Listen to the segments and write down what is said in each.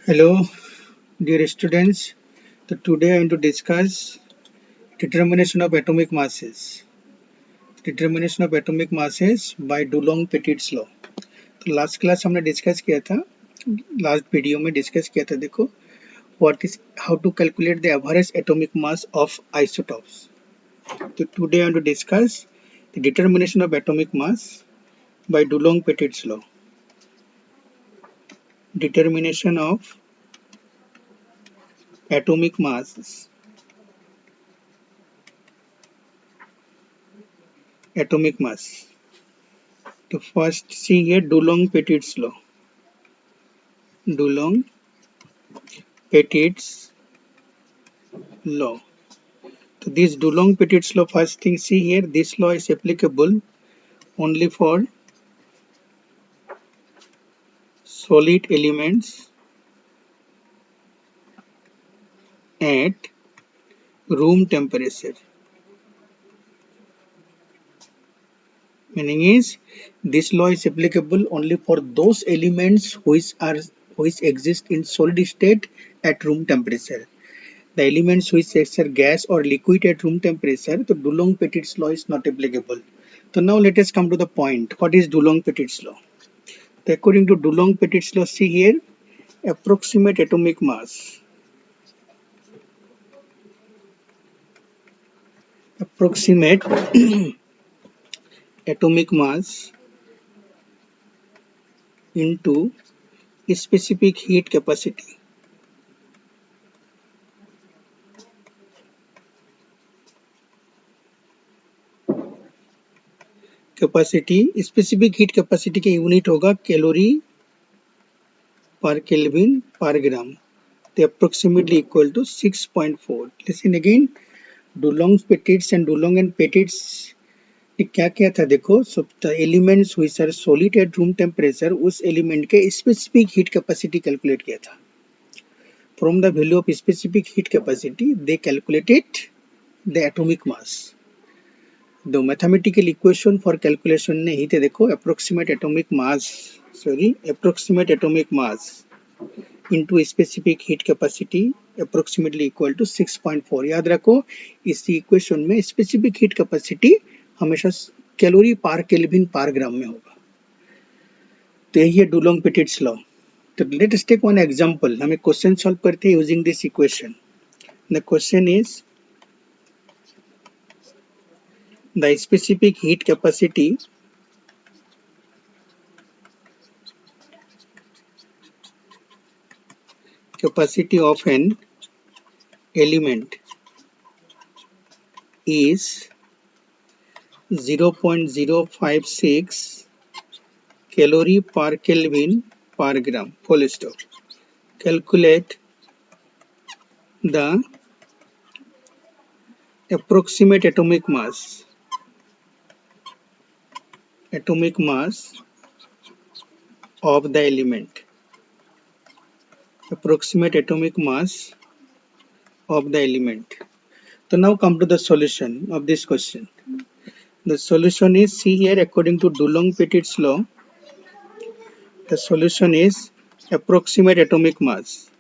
Hello, dear students. So today I am to discuss determination of atomic masses. Determination of atomic masses by Dulong-Petit's law. तो last class हमने discuss किया था, last video में discuss किया था. देखो, what is how to calculate the average atomic mass of isotopes. तो today I am to discuss the determination of atomic mass by Dulong-Petit's law. Determination of atomic masses. Atomic mass. So first see here Dulong-Petit's law. Dulong-Petit's law. So this Dulong-Petit's law, first thing see here, this law is applicable only for solid elements at room temperature. Meaning is this law is applicable only for those elements which exist in solid state at room temperature. The elements which are gas or liquid at room temperature, the Dulong-Petit's law is not applicable. So now let us come to the point. What is Dulong-Petit's law? So according to Dulong-Petit's law, see here, approximate atomic mass. Approximate atomic mass into specific heat capacity. Specific heat capacity के unit होगा calorie पर kelvin पर ग्राम. तो approximately equal to 6.4. Listen again. Dulong-Petit's and Dulong-Petit's ने क्या किया था देखो. So the elements which are solid at room temperature, उस एलिमेंट के स्पेसिफिक हीट कैपेसिटी कैलकुलेट किया था. From the value of specific heat capacity, they calculated the atomic mass. The mathematical equation for calculation ने ही थे देखो, approximate atomic mass into specific heat capacity approximately equal to 6.4. याद रखो, इस equation में specific heat capacity हमेशा calorie पर kelvin पर ग्राम में होगा. तो यही है Dulong-Petit's law. तो let us take one example. हमें क्वेश्चन सॉल्व करते हैं using this equation. The question is the specific heat capacity of an element is 0.056 calorie per Kelvin per gram. Full stop. Calculate the approximate atomic mass of the element. Approximate atomic mass of the element. So now come to the solution of this question. The solution is, see here, according to Dulong-Petit's law, the solution is approximate atomic mass.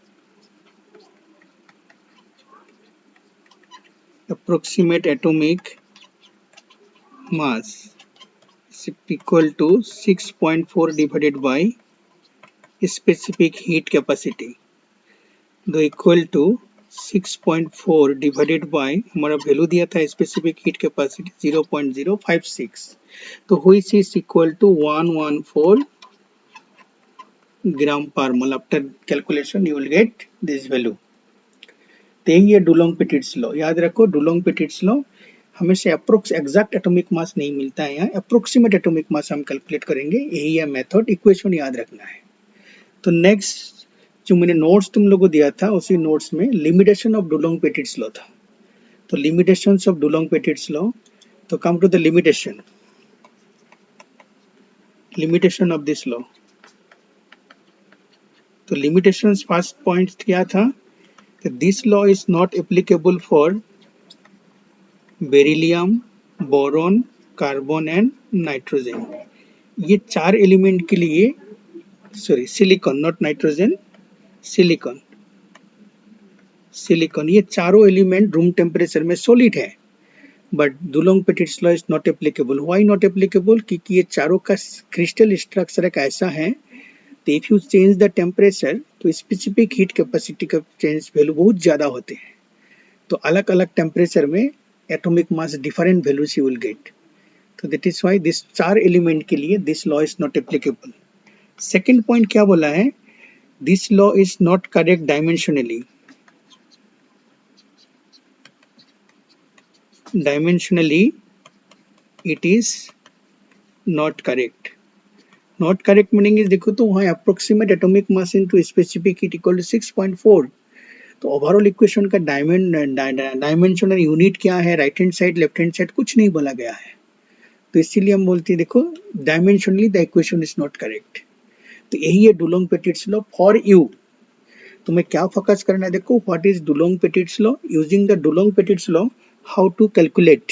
Approximate atomic mass is equal to 6.4 divided by specific heat capacity. तो equal to 6.4 divided by हमारा value दिया था specific heat capacity 0.056. तो which is equal to 114 gram per mole. After calculation you will get this value. तो यही है Dulong-Petit's law. याद रखो, Dulong-Petit's law हमेशा अप्रोक्स एग्जैक्ट एटॉमिक मास नहीं मिलता है. यहाँ अप्रोक्सीमेट एटॉमिक मास हम कैलकुलेट करेंगे. यही है मेथड. इक्वेशन याद रखना है. तो नेक्स्ट जो मैंने नोट्स तुम लोगों को दिया था, उसी नोट्स में लिमिटेशन ऑफ Dulong-Petit's लॉ था. तो लिमिटेशंस ऑफ Dulong-Petit's लॉ. तो come to the limitation of this law. तो लिमिटेशंस फर्स्ट पॉइंट क्या था, this law is not applicable for beryllium, boron, carbon and nitrogen. ये चार एलिमेंट के लिए, sorry silicon, not nitrogen, silicon, silicon, ये चारों एलिमेंट रूम टेम्परेचर में सॉलिड है, but Dulong Petit's law is not applicable. Why not applicable? क्योंकि ये चारों का क्रिस्टल स्ट्रक्चर एक ऐसा है, तो if you change the temperature तो स्पेसिफिक हीट कैपेसिटी का चेंज वैल्यू बहुत ज्यादा होते हैं, तो अलग अलग टेम्परेचर में atomic mass different values you will get. तो दैट इज व्हाई दिस चार एलिमेंट के लिए this law is not applicable. Second point क्या बोला है? This law is not correct dimensionally, dimensionally it is not correct. Not correct meaning is, देखो तो वहाँ approximate atomic mass into specific heat equal to 6.4, तो overall equation का dimensional unit क्या है, right hand side left hand side कुछ नहीं बोला गया है, तो इसीलिए हम बोलते हैं देखो dimensionally the equation is not correct. तो यही है डुलोंग-पेटिट्स लॉ फॉर यू। तुम्हें क्या फोकस करना है, देखो what is Dulong Petit's law, using the Dulong Petit's law how to calculate,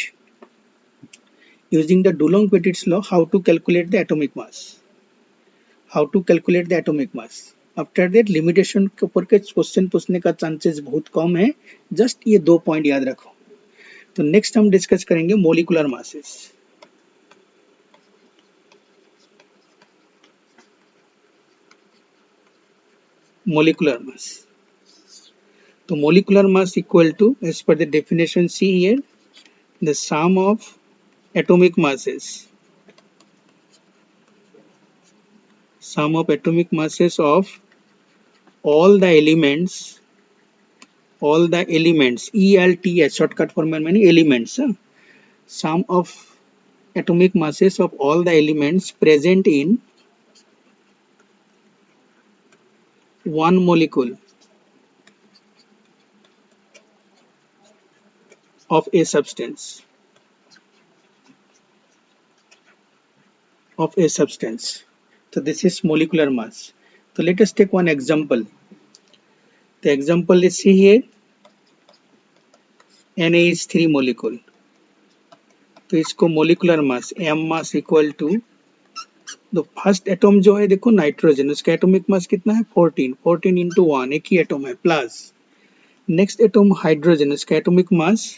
using the Dulong-Petit's law how to calculate the atomic mass, how to calculate the atomic mass। After that limitation के ऊपर के question पूछने का chances बहुत कम है, just ये दो point याद रखो। तो नेक्स्ट हम डिस्कस करेंगे मोलिकुलर मासेस। मोलिकुलर मास, तो molecular mass equal to, as per the definition see here, the sum of atomic masses, sum of atomic masses of all the elements, all the elements, ELTS shortcut for many elements, sum of atomic masses of all the elements present in one molecule of a substance, of a substance। So this is molecular mass। So let us take one example। The example is see here, NaH3 molecule, तो इसको molecular mass m mass equal to, तो first atom जो है देखो nitrogen, उसका atomic mass कितना है 14, 14 into 1, एक ही एटॉम है, प्लस नेक्स्ट एटॉम हाइड्रोजन, उसका एटॉमिक मास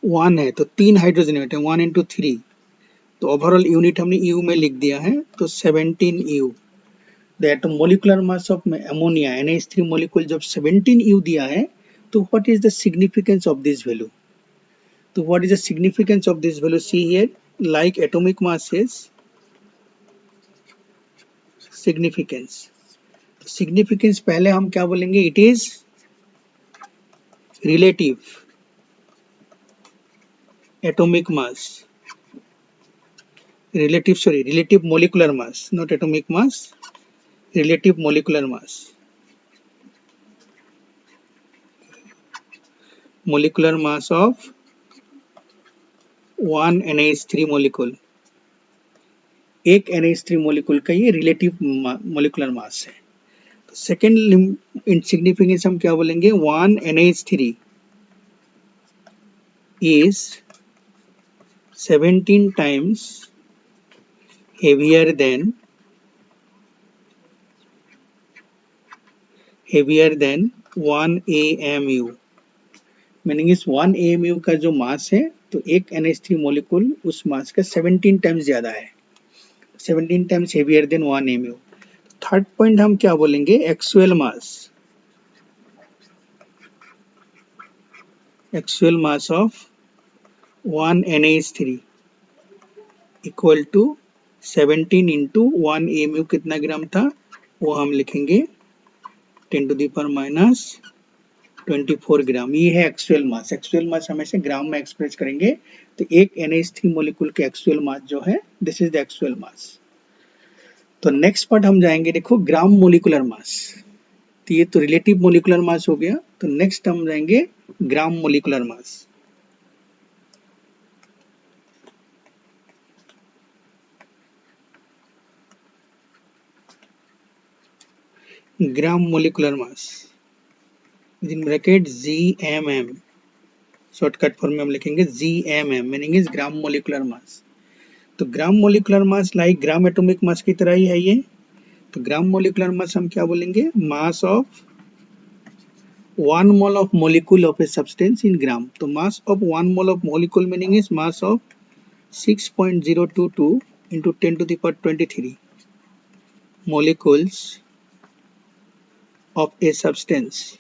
1 है, तो तीन हाइड्रोजन है 1 इंटू 3, तो ओवरऑल यूनिट हमने यू में लिख दिया है, तो 17 u. The atom molecular mass of ammonia NH3 molecule जब 17 यू दिया है, तो what is the significance of this value? तो what is the significance of this value? See here, like atomic mass is significance. Significance पहले हम क्या बोलेंगे, it is relative atomic mass, relative molecular mass, not atomic mass, relative molecular mass, molecular mass of one NH3 molecule, एक NH3 molecule का ये relative molecular mass है। तो second insignificance हम क्या बोलेंगे, one NH3 is 17 times heavier than 1 AMU, meaning इस 1 AMU का जो मास है, तो एक NH3 मोलिक्यूल उस मास का 17 टाइम्स ज्यादा है, 17 times heavier than 1 AMU। Third point हम क्या बोलेंगे, actual mass of 1 NH3 equal to 17 into 1 AMU कितना ग्राम था, वो हम लिखेंगे 10 to the power minus 24 gram. ये है एक्चुअल मास। एक्चुअल मास हमेशा ग्राम में एक्सप्रेस करेंगे, तो एक NH3 मोलिक्यूल के एक्चुअल मास जो है, this is the actual mass. तो नेक्स्ट पार्ट हम जाएंगे, देखो ग्राम मोलिकुलर मास। तो ये तो रिलेटिव मोलिकुलर मास हो गया, तो नेक्स्ट हम जाएंगे gram molecular mass. Gram molecular mass within bracket GMM, shortcut form में हम लिखेंगे GMM, meaning is gram molecular mass. तो gram molecular mass like gram atomic mass की तरह ही है ये, तो ग्राम मोलिकुलर मास हम क्या बोलेंगे, मास of 1 mole of molecule of a substance in gram. तो mass of 1 mole of molecule meaning is mass of 6.022 into 10 to the power 23 molecules of a substance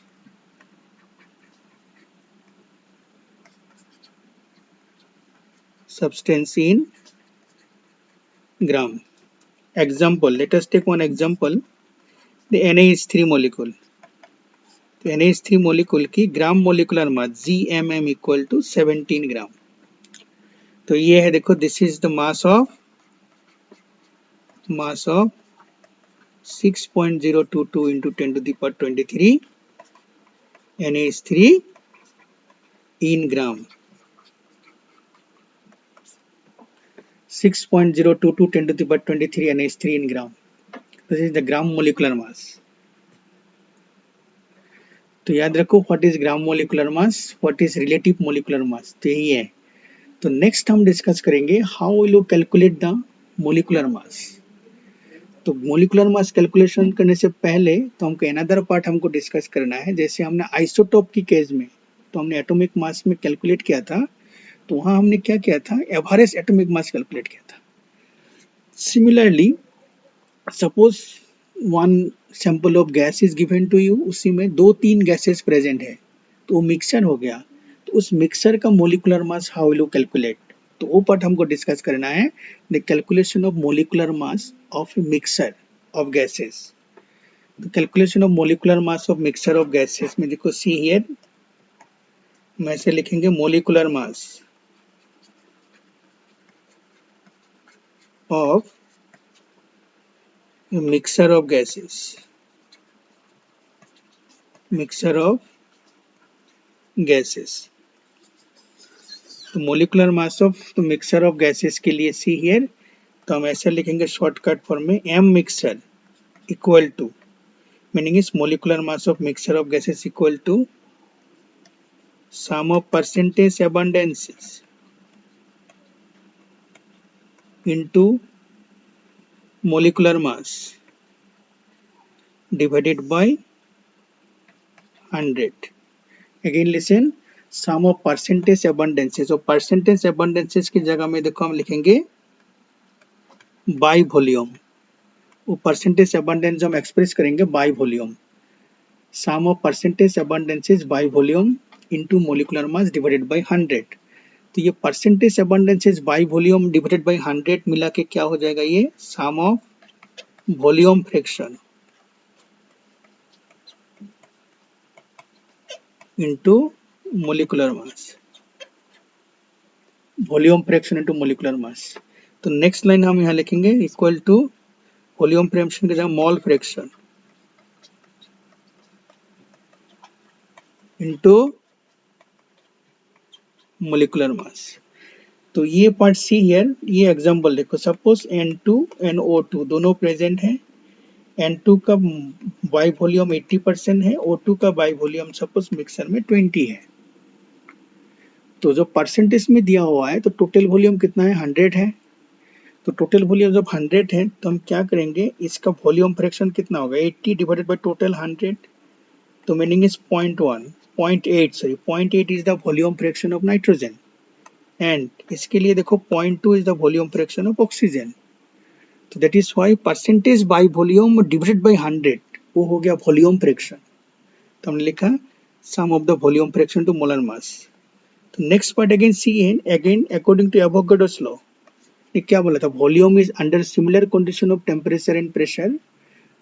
in gram. Example, let us take one example, the NaH3 molecule. तो NaH3 molecule की gram molecular mass GMM equal to 17 gram. तो ये है, देखो, this is the mass of 6.022 into 10 to the power 23 NaH3 in gram. 6.022 10 to the power 23 NaH3 in gram. This is the gram molecular mass. तो याद रखो, what is gram molecular mass, what is relative molecular mass, तो यही है. तो next हम discuss करेंगे how will you calculate the molecular mass. तो मोलिकुलर मास कैलकुलेशन करने से पहले तो हमको अनदर पार्ट हमको डिस्कस करना है. जैसे हमने आइसोटोप की केस में तो हमने एटॉमिक मास में कैलकुलेट किया था, तो वहां हमने क्या किया था, एवरेज एटॉमिक मास कैलकुलेट किया था. Similarly suppose one sample of gas is given to you, उसी में 2-3 गैसेस प्रेजेंट है, तो वो मिक्सर हो गया. तो उस मिक्सर का molecular mass how will you calculate, तो वो पार्ट हमको डिस्कस करना है, the calculation of molecular mass of mixture of gases. तो calculation of molecular mass of mixture of gases में देखो, सी हियर, हम ऐसे लिखेंगे molecular mass of mixture of gases, mixture of gases. तो मोलिकुलर मास ऑफ तो mixture of gases के लिए सी हियर, तो हम ऐसे लिखेंगे शॉर्टकट फॉर्म में, M mixture equal to, meaning is molecular mass of mixture of gases equal to sum of percentage abundances into molecular mass divided by 100. Again listen, sum of percentage abundances, और percentage abundances की जगह में देखो हम लिखेंगे by volume. वो percentage abundance हम express करेंगे by volume. Sum of percentage abundances by volume into molecular mass divided by 100. तो ये percentage abundances by volume divided by 100 मिला के क्या हो जाएगा, ये sum of volume fraction into molecular mass, volume fraction into molecular mass. तो next line हम यहाँ लिखेंगे इक्वल टू वॉल्यूम फ्रैक्शन के जगह मोल फ्रैक्शन इनटू मोलिकुलर मास. तो ये पार्ट सी हियर, ये एग्जांपल देखो, सपोज N2 NO2 दोनों प्रेजेंट है. N2 का बाय वॉल्यूम 80% है, O2 का बाय वॉल्यूम सपोज मिक्सर में 20 है. तो जो परसेंटेज में दिया हुआ है, तो टोटल वॉल्यूम कितना है, 100 है. तो टोटल वॉल्यूम जब 100 है तो हम क्या करेंगे, इसका वॉल्यूम फ्रैक्शन कितना होगा, 80 डिवाइडेड बाय टोटल 100. तो meaning is 0.8 is the volume fraction of nitrogen. And इसके लिए देखो 0.2 is the volume fraction of oxygen. तो that is why percentage by volume divided by 100 वो हो गया वॉल्यूम फ्रैक्शन. तो हमने लिखा sum of the volume fraction to molar mass. तो next part again see and, again according to Avogadro's law, ये क्या बोला था, volume is under similar condition of temperature and pressure.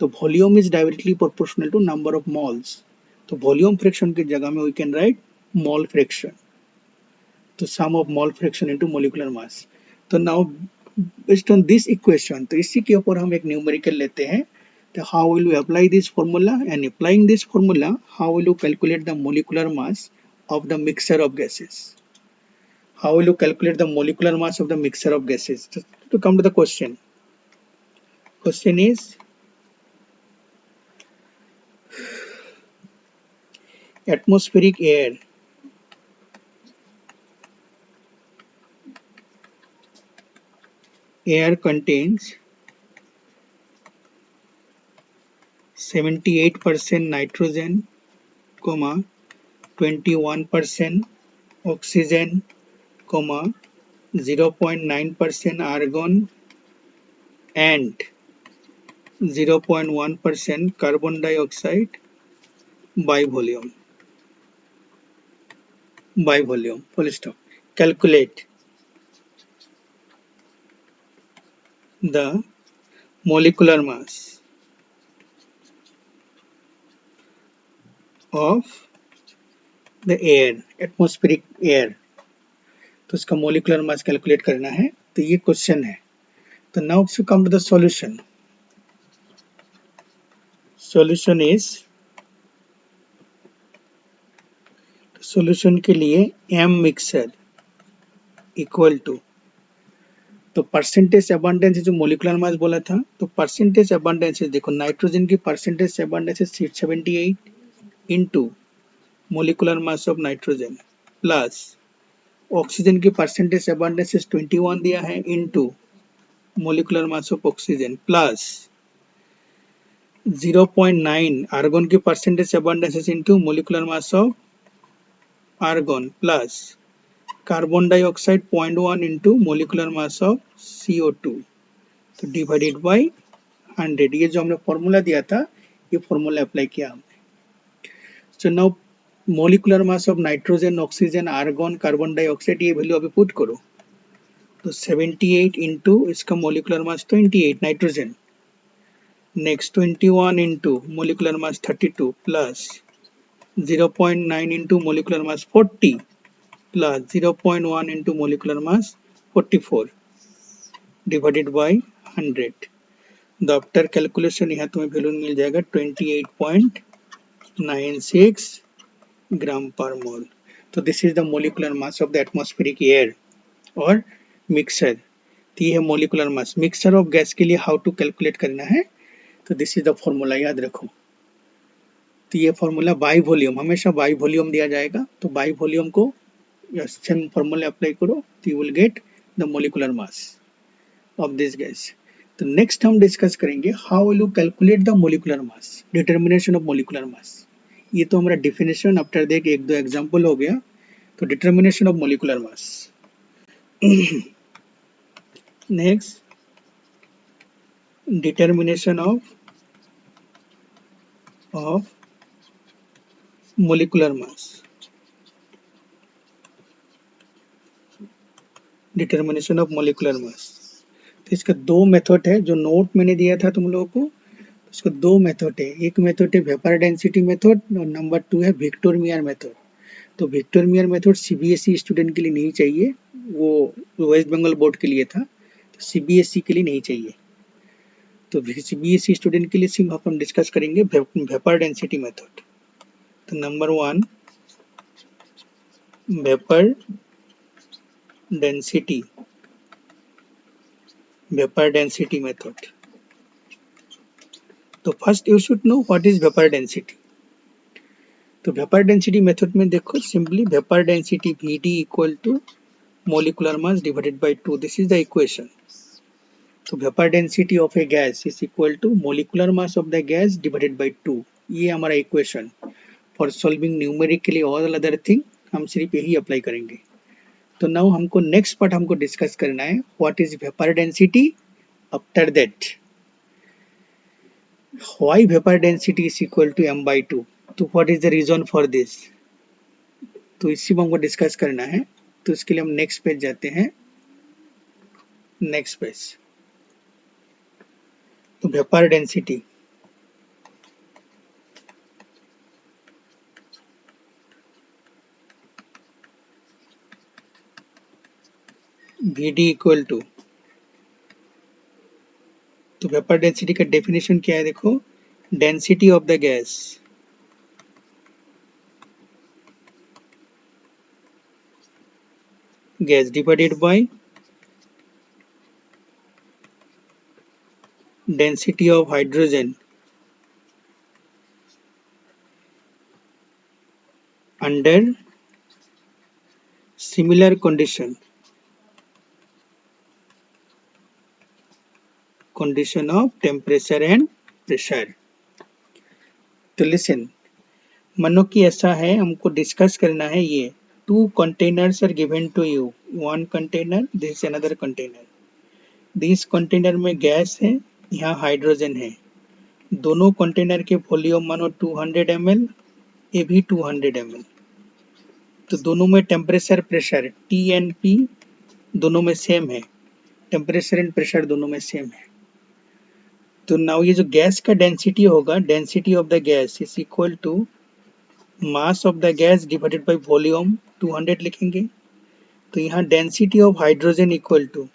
तो volume is directly proportional to number of moles. तो volume fraction की जगह में we can write mole fraction. तो sum of mole fraction into molecular mass. तो now based on this equation, तो इसी के ऊपर हम एक न्यूमेरिकल लेते हैं. तो how will you apply this formula, and applying this formula how will you calculate the molecular mass of the mixture of gases. How will you calculate the molecular mass of the mixture of gases? To come to the question. Question is, atmospheric air contains 78% nitrogen, 21% oxygen, 0.9% argon and 0.1% carbon dioxide by volume. Full stop. Calculate the molecular mass of the air, atmospheric air. तो इसका molecular mass calculate करना है, तो ये question है. तो now to come to the solution. Solution is, solution के लिए m मिक्सर इक्वल टू, तो परसेंटेज अबंडेंस जो मोलिकुलर मास बोला था, तो परसेंटेज अबंडेंस देखो, नाइट्रोजन की percentage abundance 78 into molecular mass of nitrogen plus oxygen की परसेंटेज अबंडेंस 21 दिया है into molecular mass of oxygen plus 0.9 argon की percentage abundance into molecular mass of argon plus carbon dioxide 0.1 into molecular mass of CO2, तो divided by 100. ये जो हमने formula दिया था, ये फॉर्मूला अप्लाई किया हमने. So now molecular mass of nitrogen, oxygen, argon, carbon dioxide, ये वैल्यू अभी पुट करो. तो 78 इंटू इसका molecular mass 28 nitrogen, next 21 into molecular mass 32 plus 0.9 into molecular mass 40 plus 0.1 into molecular mass 44 divided by 100. The after calculation यहाँ तुम्हें value मिल जाएगा 28.96 ग्राम पर मोल. तो this is the molecular mass of the atmospheric air और mixer. तो ये है molecular mass. Mixer of gas के लिए हाउ टू कैलकुलेट करना है, तो दिस इज द फॉर्मूला, याद रखो. तो ये फॉर्मूला बाई वॉल्यूम, हमेशा बाई वॉल्यूम दिया जाएगा, तो बाई वॉल्यूम को सेम फॉर्मूला अप्लाई करो, तो you will get the molecular mass of this gas. तो नेक्स्ट हम डिस्कस करेंगे how will you calculate the molecular mass, determination of molecular मास. ये तो हमारा डिफिनेशन, आफ्टर देख एक दो एग्जांपल हो गया. तो determination of molecular mass. Next, determination of molecular mass. Determination of molecular mass. तो इसका दो मेथड है, जो नोट मैंने दिया था तुम लोगों को. इसका दो मेथड है, एक मेथड है वेपर डेंसिटी मेथड और नंबर 2 है विक्टर मियर मेथड. तो Victor Meyer method CBSE student के लिए नहीं चाहिए, वो वेस्ट बंगाल बोर्ड के लिए था. तो सीबीएसई के लिए नहीं चाहिए. तो सीबीएसई स्टूडेंट के लिए सिर्फ अपन डिस्कस करेंगे वेपर डेंसिटी मेथड. तो नंबर 1, वेपर डेंसिटी मेथड. तो first you should know what is vapour density. तो वेपर डेंसिटी मेथड में देखो, simply vapour density Vd equal to molecular mass divided by 2. This is the equation. तो vapour density of a gas is equal to molecular mass of the gas divided by 2. ये हमारा equation. For solving numerically all other thing हम सिर्फ यही apply करेंगे. तो now हमको next part हमको डिस्कस करना है, what is vapour density. After that why vapor density is equal to m by 2. तो what is the reason for this, तो इसी में हमको डिस्कस करना है. तो इसके लिए हम नेक्स्ट पेज जाते हैं. नेक्स्ट पेज, तो vapour density Vd equal to, तो वेपर डेंसिटी का डेफिनेशन क्या है देखो, density of the gas divided by density of hydrogen under similar condition of temperature and pressure. तो लिसन, मानो कि ऐसा है, हमको डिस्कस करना है ये, 2 containers are given to you, 1 container, this is another container, this container में गैस है, यहाँ हाइड्रोजन है, दोनों कंटेनर के वॉल्यूम मानो 200 ml, ये भी 200 ml, तो दोनों में temperature pressure T and P दोनों में सेम है, टेम्परेचर एंड प्रेशर दोनों में सेम है। तो नाउ ये जो गैस का डेंसिटी होगा, density of the gas is equal to mass of the gas divided by volume 200 लिखेंगे। तो यहाँ density of hydrogen equal to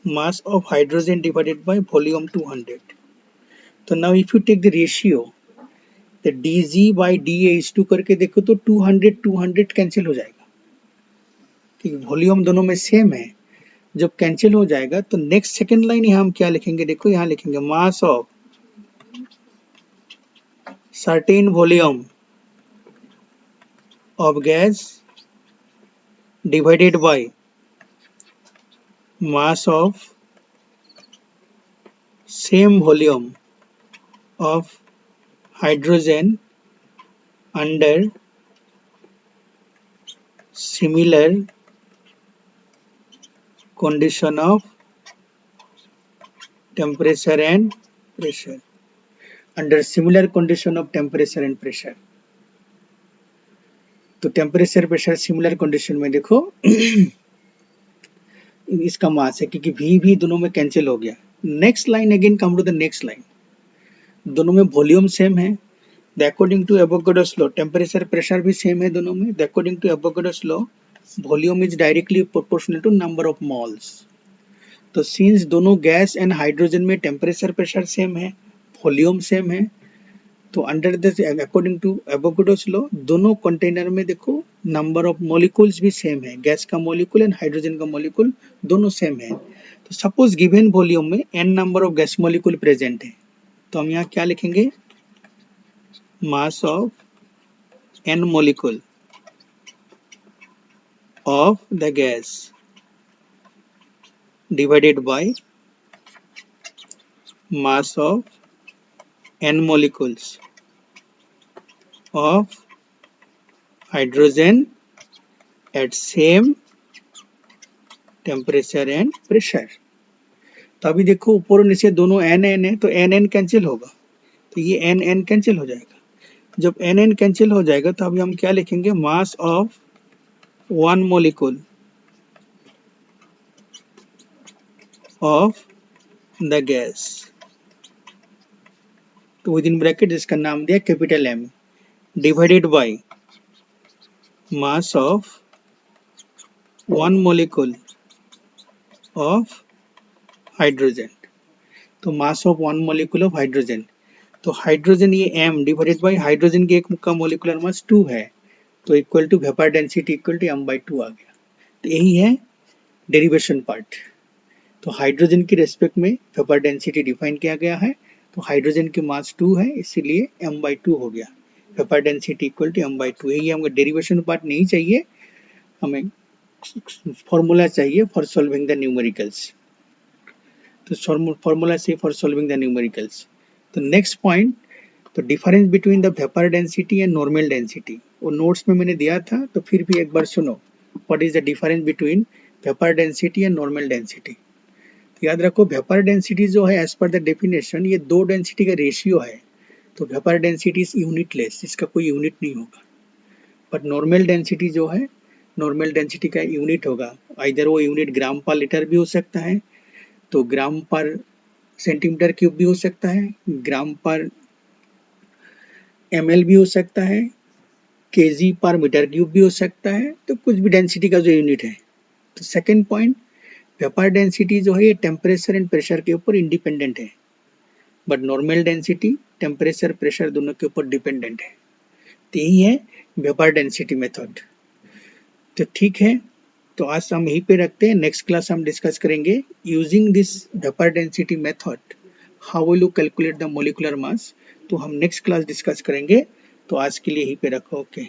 mass of hydrogen divided by volume 200। तो now if you take the ratio, तो dg by dA is to करके देखो तो 200 cancel हो जाएगा, ठीक, वॉल्यूम दोनों में सेम है। जब कैंसिल हो जाएगा तो नेक्स्ट सेकंड लाइन यहाँ हम क्या लिखेंगे, देखो यहाँ लिखेंगे mass of certain volume of gas divided by mass of same volume of hydrogen under similar condition of temperature and pressure, under similar condition of temperature and pressure। तो temperature pressure similar condition में देखो इसका मास है, क्योंकि V भी दोनों में cancel हो गया। Next line again come to the next line, दोनों में वॉल्यूम सेम है, the according to Avogadro's law temperature pressure भी सेम है दोनों में, the according to Avogadro's law volume is directly proportional to number of moles. तो since दोनों gas and hydrogen में टेम्परेचर प्रेशर सेम है, वॉल्यूम सेम है, तो under this according to Avogadro's law दोनों कंटेनर में देखो नंबर ऑफ मॉलिक्यूल्स भी सेम है, गैस का मॉलिक्यूल एंड हाइड्रोजन का मॉलिक्यूल दोनों सेम है। तो सपोज गिवन वॉल्यूम में n number of gas molecule present है, तो हम यहाँ क्या लिखेंगे, mass of n molecule of the gas divided by mass of n molecules of hydrogen at same temperature and pressure। तो अभी देखो ऊपर और नीचे दोनों n है, तो n कैंसिल होगा, तो ये n कैंसिल हो जाएगा। जब n कैंसिल हो जाएगा तो अभी हम क्या लिखेंगे, mass of one molecule of the gas, तो विद इन ब्रैकेट जिसका नाम दिया capital M, divided by mass of one molecule of hydrogen. तो mass of one molecule of hydrogen, तो हाइड्रोजन ये m डिवाइडेड बाय हाइड्रोजन के एक का मोलिकुलर मास 2 है, तो equal to vapour density equal to m/2 आ गया। तो यही है डेरिवेशन पार्ट। तो हाइड्रोजन की रेस्पेक्ट में वेपर डेंसिटी डिफाइन किया गया है, तो हाइड्रोजन की मास 2 है इसीलिए m/2 हो गया, vapour density equal to m/2। यही हमको डेरिवेशन पार्ट नहीं चाहिए, हमें फॉर्मूला चाहिए फॉर सॉल्विंग द न्यूमेरिकल्स। तो फॉर्मूला से फॉर सॉल्विंग द न्यूमेरिकल्स। तो नेक्स्ट पॉइंट, तो difference between the vapour density and normal density, वो नोट्स में मैंने दिया था, तो फिर भी एक बार सुनो, what is the difference between vapour density and normal density. तो याद रखो वेपर डेंसिटी जो है एज पर द डेफिनेशन ये दो डेंसिटी का रेशियो है, तो वेपर डेंसिटी इज यूनिटलेस, इसका कोई यूनिट नहीं होगा। बट नॉर्मल डेंसिटी जो है, नॉर्मल डेंसिटी का यूनिट होगा, आइदर वो यूनिट ग्राम पर लीटर भी हो सकता है, तो ग्राम पर सेंटीमीटर क्यूब भी हो सकता है, ग्राम पर ml भी हो सकता है, kg पर मीटर क्यूब भी हो सकता है, तो कुछ भी डेंसिटी का जो यूनिट है। तो सेकंड पॉइंट, वेपर डेंसिटी जो है ये टेम्परेचर एंड प्रेशर के ऊपर इंडिपेंडेंट है, but normal density temperature pressure दोनों के ऊपर डिपेंडेंट है। तो यही है वेपर डेंसिटी मेथड। तो ठीक है, तो आज हम यहीं पे रखते हैं, नेक्स्ट क्लास हम डिस्कस करेंगे using this vapour density method how will you calculate the molecular mass, तो हम नेक्स्ट क्लास डिस्कस करेंगे। तो आज के लिए यहीं पे रखो, ओके।